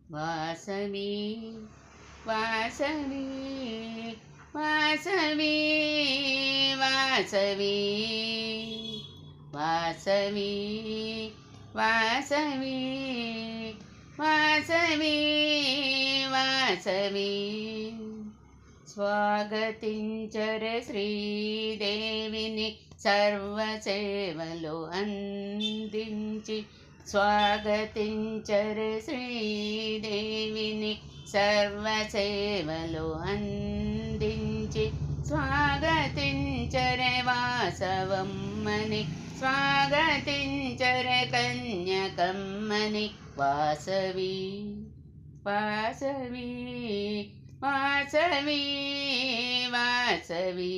వాసవి వాసవి వాసవి వాసవి వాసవి వాసవి వాసవి వాసవి స్వాగతించరే శ్రీదేవిని సర్వసేవలు అందించి స్వాగతించరే శ్రీదేవిని సర్వసేవలు అందించి స్వాగతించరే వాసవమ్మని స్వాగతించరే కన్యకమ్మని వాసవి వాసవి వాసవి వాసవి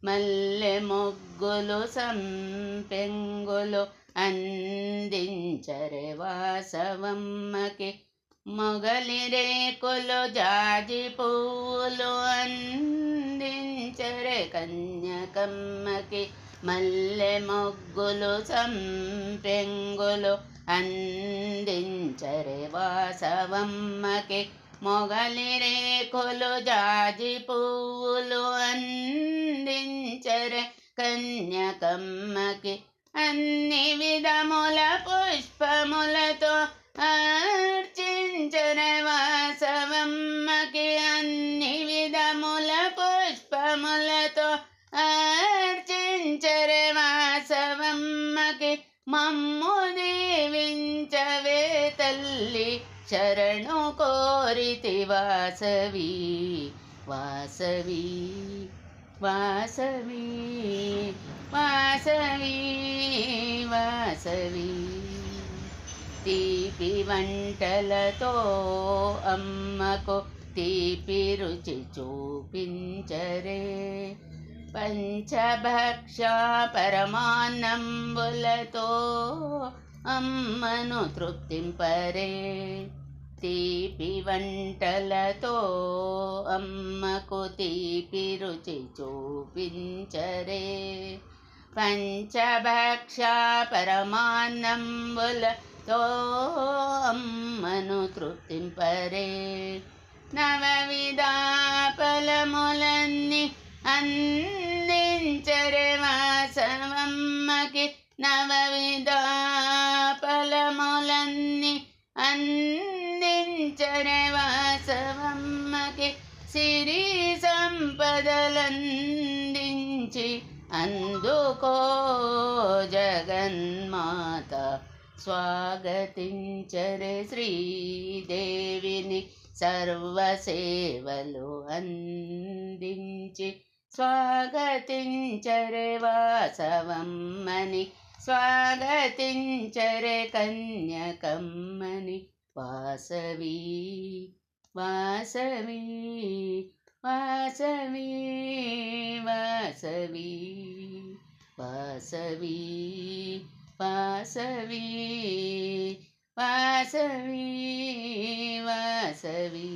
మల్లె మొగ్గులు సంపెంగులు అందించరే వాసవమ్మకి మొగలి రేకులు జాజి పువ్వులు అందించరే కన్యకమ్మకి మల్లె మొగ్గులు సంపెంగులు అందించరే వాసవమ్మకి మొగలి రేకులు జాజి పువ్వులు అందించరే కన్యకమ్మకి అన్ని విధముల పుష్పములతో అర్చించరే వాసవమ్మకి అన్ని విధముల పుష్పములతో అర్చించరే వాసవమ్మకి మమ్ము దీవించవే తల్లి శరణు కోరితి వాసవి వాసవి వాసవి వాసవి వాసవి తీపి వంటలతో అమ్మకు తీపి రుచి చూపించరే పంచభక్ష పరమాన్నంబులతో అమ్మను తృప్తింపరే తీపి వంటలతో అమ్మకు తీపి రుచి చూపించరే పంచభక్ష పరమాన్నంబులతో అమ్మను తృప్తింపరే నవవిధ ఫలములన్నీ అందించరే వాసవమ్మకి నవవిధ ఫలములన్నీ అందించరే వాసవమ్మకి సిరి సంపదలందించి అందుకో జగన్మాత స్వాగతించరే శ్రీదేవిని సర్వసేవలు అందించి స్వాగతించరే వాసవమ్మని స్వాగతించరే కన్యకమ్మని వాసవి వాసవి వాసవి వాసవి వాసవి వాసవి వాసవి వాసవి